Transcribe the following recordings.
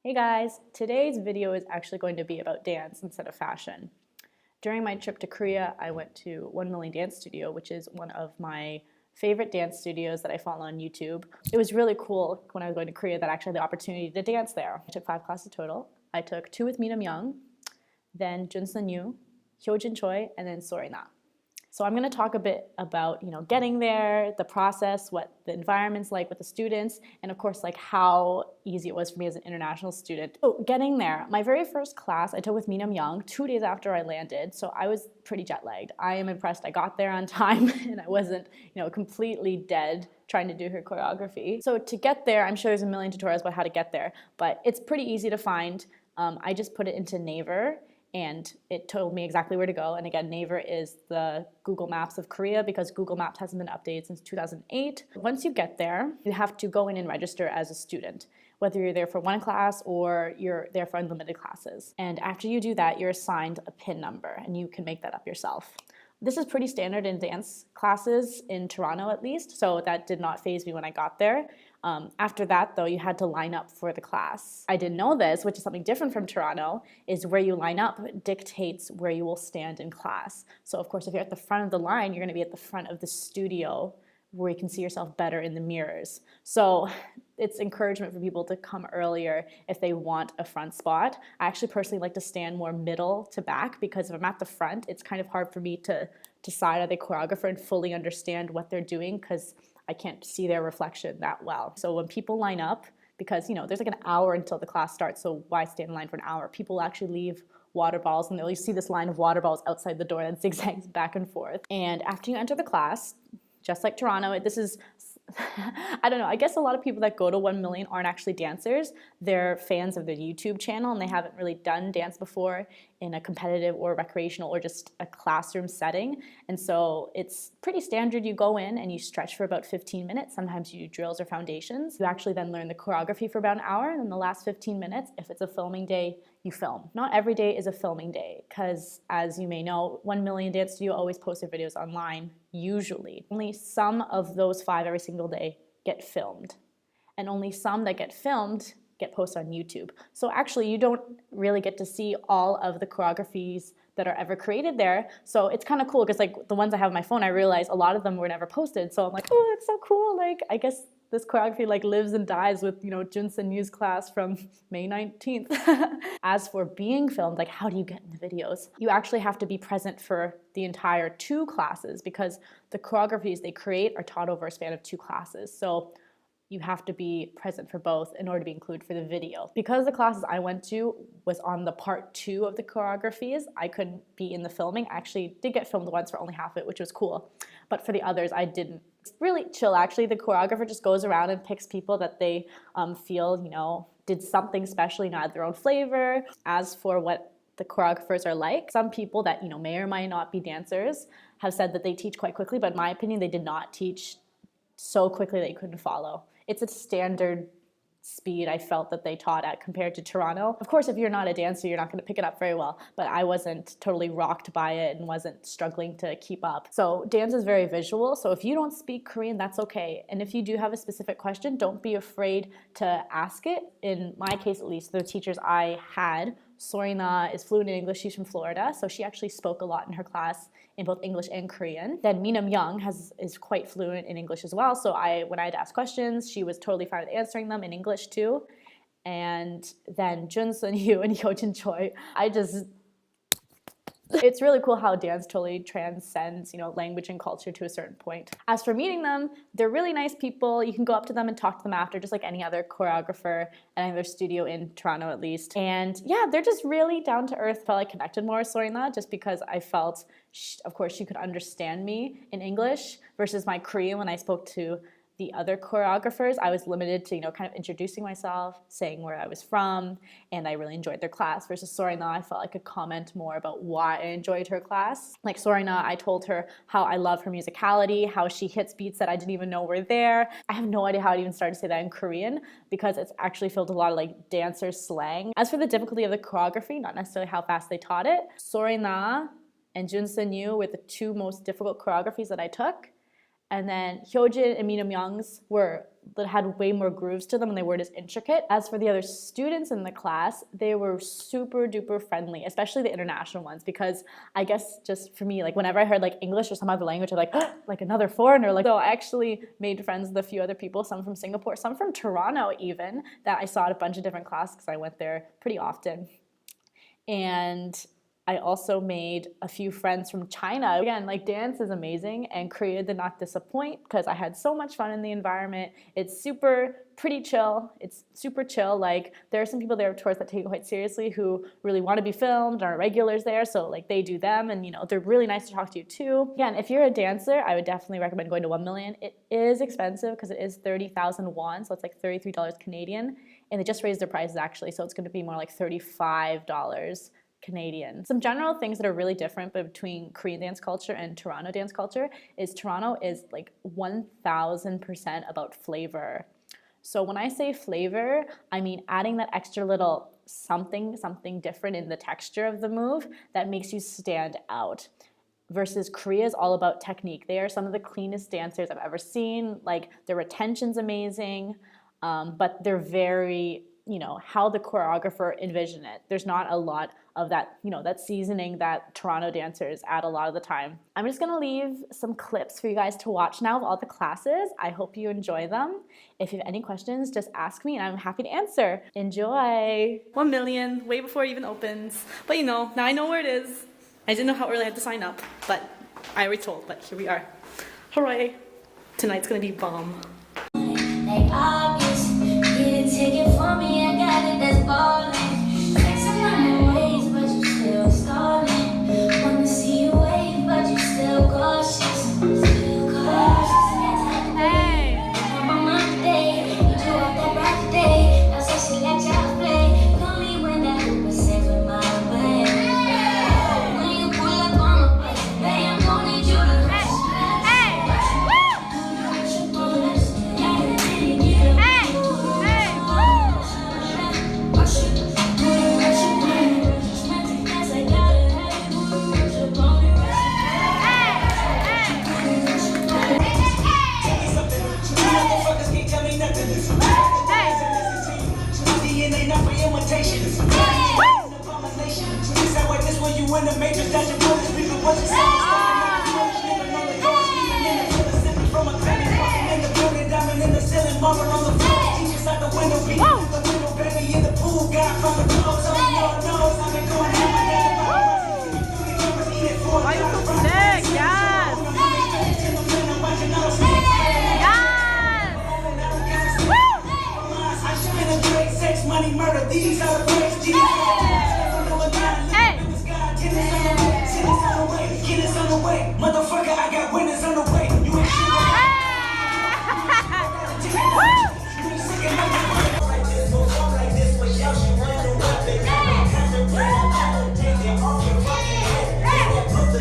Hey guys, today's video is actually going to be about dance instead of fashion. During my trip to Korea, I went to 1 Million Dance Studio, which is one of my favorite dance studios that I follow on YouTube. It was really cool when I was going to Korea that I actually had the opportunity to dance there. I took 5 classes total. I took 2 with Mina, then Junsun, Hyojin and then Sori and Mina. So I'm going to talk a bit about, getting there, the process, what the environment's like with the students, and of course, like how easy it was for me as an international student. So getting there, my very first class I took with Mina 2 days after I landed, so I was pretty jet lagged. I am impressed I got there on time and I wasn't, completely dead trying to do her choreography. So to get there, I'm sure there's a million tutorials about how to get there, but it's pretty easy to find. I just put it into Naver, and it told me exactly where to go. And again, Naver is the Google Maps of Korea because Google Maps hasn't been updated since 2008. Once you get there, you have to go in and register as a student, whether you're there for one class or you're there for unlimited classes. And after you do that, you're assigned a PIN number, and you can make that up yourself. This is pretty standard in dance classes in Toronto at least, so that did not faze me when I got there. After that, though, you had to line up for the class. I didn't know this, which is something different from Toronto, is where you line up dictates where you will stand in class. So, of course, if you're at the front of the line, you're going to be at the front of the studio where you can see yourself better in the mirrors. So it's encouragement for people to come earlier if they want a front spot. I actually personally like to stand more middle to back because if I'm at the front, it's kind of hard for me to side eye the choreographer and fully understand what they're doing because I can't see their reflection that well. So when people line up, because there's like an hour until the class starts, so why stay in line for an hour? People actually leave water balls, and they'll see this line of water balls outside the door that zigzags back and forth. And after you enter the class, just like Toronto, this is, I don't know, I guess a lot of people that go to 1 Million aren't actually dancers. They're fans of the YouTube channel, and they haven't really done dance before in a competitive or recreational or just a classroom setting. And so it's pretty standard. You go in and you stretch for about 15 minutes. Sometimes you do drills or foundations. You actually then learn the choreography for about an hour, and then the last 15 minutes, if it's a filming day, you film. Not every day is a filming day because, as you may know, 1 Million Dance Studio always posts their videos online, usually. Only some of those 5 every single day get filmed, and only some that get filmed get posted on YouTube. So actually, you don't really get to see all of the choreographies that are ever created there. So it's kind of cool because like the ones I have on my phone, I realize a lot of them were never posted. So I'm like, oh, that's so cool. Like, I guess this choreography like lives and dies with, Junsun class from May 19th. As for being filmed, like how do you get in the videos? You actually have to be present for the entire 2 classes because the choreographies they create are taught over a span of 2 classes. So you have to be present for both in order to be included for the video. Because the classes I went to was on the part 2 of the choreographies, I couldn't be in the filming. I actually did get filmed once for only half of it, which was cool. But for the others, I didn't. It's really chill, actually. The choreographer just goes around and picks people that they feel, did something special, add their own flavor. As for what the choreographers are like, some people that, may or might not be dancers have said that they teach quite quickly, but in my opinion, they did not teach so quickly that you couldn't follow. It's a standard speed I felt that they taught at compared to Toronto. Of course, if you're not a dancer, you're not going to pick it up very well, but I wasn't totally rocked by it and wasn't struggling to keep up. So dance is very visual, so if you don't speak Korean, that's okay. And if you do have a specific question, don't be afraid to ask it. In my case, at least, the teachers I had, Sorina is fluent in English. She's from Florida, so she actually spoke a lot in her class in both English and Korean. Then Mina is quite fluent in English as well, so when I had to ask questions, she was totally fine with answering them in English too. And then Junsun and Hyojin, it's really cool how dance totally transcends, language and culture to a certain point. As for meeting them, they're really nice people. You can go up to them and talk to them after, just like any other choreographer at any other studio in Toronto at least. And yeah, they're just really down to earth. Felt like connected more with Sorina just because I felt, of course, she could understand me in English versus my Korean when I spoke to the other choreographers. I was limited to, kind of introducing myself, saying where I was from, and I really enjoyed their class. Versus Sorina, I felt I could comment more about why I enjoyed her class. Like Sorina, I told her how I love her musicality, how she hits beats that I didn't even know were there. I have no idea how I'd even start to say that in Korean because it's actually filled with a lot of like dancer slang. As for the difficulty of the choreography, not necessarily how fast they taught it, Sorina and Junsun were the 2 most difficult choreographies that I took. And then Hyojin and Mina Myung's had way more grooves to them and they weren't as intricate. As for the other students in the class, they were super duper friendly, especially the international ones, because I guess just for me, like whenever I heard like English or some other language, I'm like, oh, like another foreigner. Like, so I actually made friends with a few other people, some from Singapore, some from Toronto even, that I saw at a bunch of different classes because I went there pretty often. And I also made a few friends from China. Again, like dance is amazing and Korea did not disappoint because I had so much fun in the environment. It's pretty chill. It's super chill. Like there are some people there, of course, that take it quite seriously who really want to be filmed, are regulars there. So like they do them and they're really nice to talk to you too. Again, if you're a dancer, I would definitely recommend going to 1 Million. It is expensive because it is 30,000 won. So it's like $33 Canadian. And they just raised their prices actually. So it's going to be more like $35 Canadian. Some general things that are really different between Korean dance culture and Toronto dance culture is Toronto is like 1000% about flavor. So when I say flavor, I mean adding that extra little something different in the texture of the move that makes you stand out. Versus Korea is all about technique. They are some of the cleanest dancers I've ever seen. Like their retention's amazing, but they're very, how the choreographer envisioned it. There's not a lot of that, that seasoning that Toronto dancers add a lot of the time. I'm just gonna leave some clips for you guys to watch now of all the classes. I hope you enjoy them. If you have any questions, just ask me and I'm happy to answer. Enjoy. 1 Million, way before it even opens. But now I know where it is. I didn't know how early I had to sign up, but I already told, but here we are. Hooray. Tonight's gonna be bomb. Like obvious, get a ticket for me, I got it, that's ballin'. Flexing on my ways, but you still stalling. Wanna see you wave, but you still cautious. Still cautious. Hey! I'm on Monday, you do up that right today. Now say she let y'all play. Call me when that hoop is safe in my way. When you pull up on my place, babe, I'm gonna need you to rush. When the matrix got your bullets, people what you say. From a credit in the building, diamond in the ceiling, marble on the floor. Teachers out the window, beat the window, baby in the pool, got from the clothes. So y'all knows I've been going ham. Why you so sick? Yes! I spend a great sex, money, murder. These are the breaks. Motherfucker, I got winners on the way. You ain't shit. Like this, but y'all should wonder why they take it off your fucking head. Put the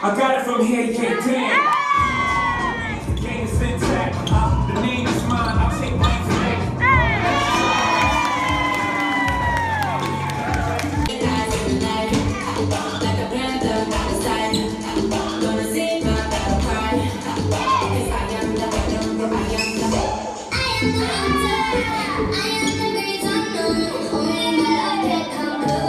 I got it from here, yeah, damn. The game is intact. The name is mine. I'll take mine for that. I am the great unknown, only my love can come.